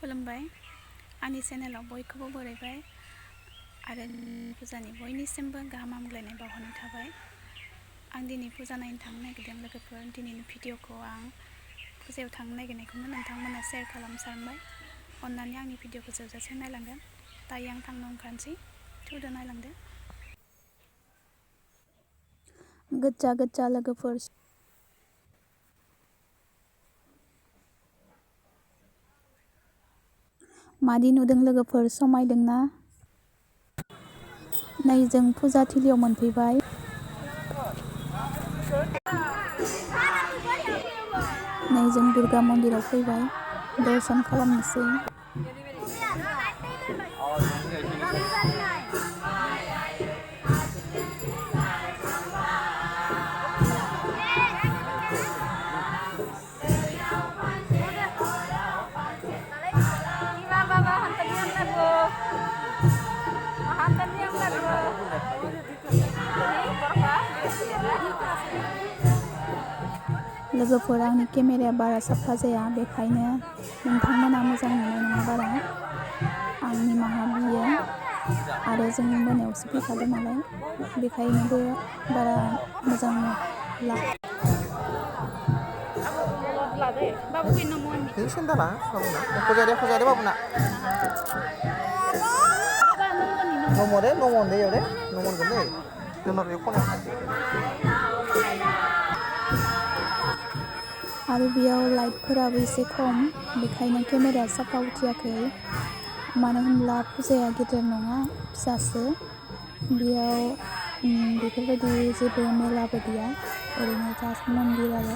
खुलुमबाय आंनि चेनेलाव बयखौबो बरायबाय आरो फुजानि बयनिसिमबो गाहाम हामग्लायनाय बावहरनाय थाबाय। आं दिनै फुजा नायनो थांनो नागिरदों लोगोफोर। दिनैनि भिडिअखौ आं फुजायाव थांनो नागिरनायखौनो नोंथांमोनहा शेयार खालामनो सानबाय। अन्नानै आंनि भिडिअखौ जोबजासिम नायलांगोन। दायो आं थांनो ओंखारनोसै। थुदो नायलांदो। गोजा लोगोफोर। मादि नुदों लोगोफोर, समायदोंना? नै जों फुजा थिलियाव मोनफैबाय। नै जों दुर्गा मन्दिराव फैबाय। दर्शन खालामनोसै। लोगोफोर, आंनि केमेराया बारा साफा जाया, बेखायनो नोंथांमोना मोजां नुनाय नङा बारा। आं निमाहा बियो आरो जों मोनायावसो फैखादों नालाय, बेखायनोबो बारा मोजां नुला। आरो बेयाव लाइटफोराबो एसे खम, बेखायनो केमेराया साफा उथियाखै। मानो होनब्ला फुजाया गेदेर नङा, फिसासो। बेयाव बेफोरबायदि जेबो मेलाबो गैया, ओरैनो जास्ट मन्दिर आरो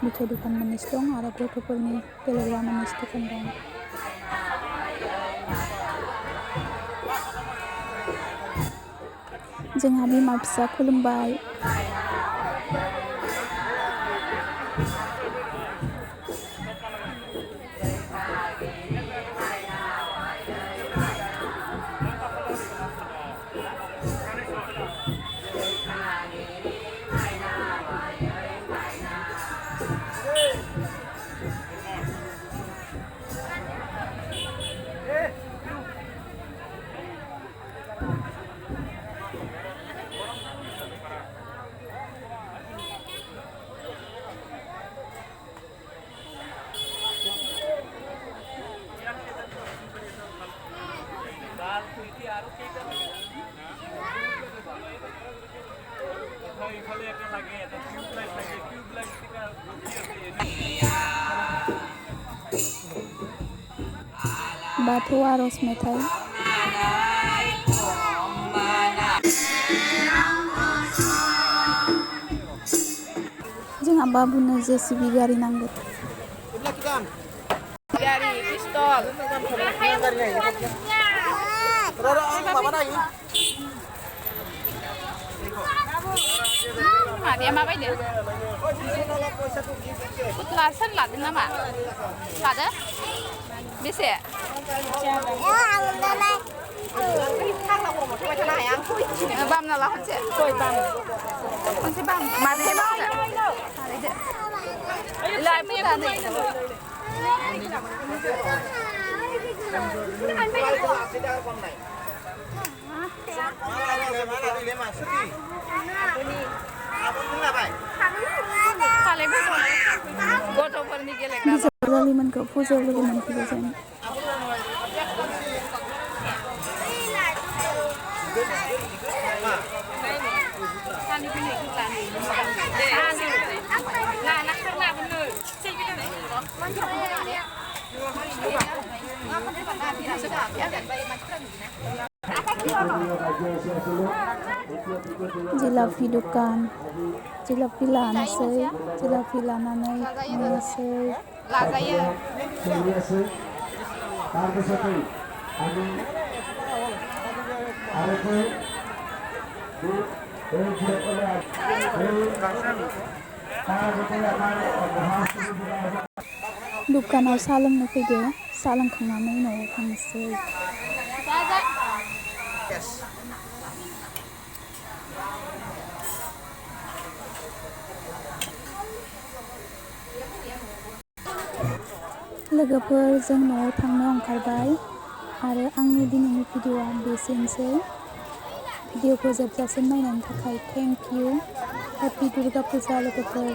मेथाइ दखान मोननैसो दं आरो गथ'फोरनि गेलेग्रा मोननैसो दखान दं। जोंहा बिमा फिसा खुलुमबाय। बाथौ आरज मेथाइ। जोंहा बाबुनो JCB गारि नांगौ। गारि पिस्तल मादैया माबायदि फुथला सोर लादों नामा? लादो? बेसे? बामना ला खनसे खनसे बाम मादैहाय बामनो मादैदो लाय फैनानै गथ'फोरनि गेलेग्रा जालिमोनखौ फुजायाव लोगो मोनफैबाय जों। जिलापि दुकान, जिलापि लानोसै, जिलापि लानानै थांनोसै। लाजायो। दुकानाव साहा लोंनो फैदो, साहा लोंखांनानै न'आव थांनोसै। लोगोफोर जों न'आव थांनो ओंखारबाय आरो आंनि दिनैनि भिडिअ'आ बेसेनोसै। भिडिअ'खौ जोबजासिम नायनायनि थाखाय थेंक इउ। हेपि दुर्गा फुजा लोगोफोर।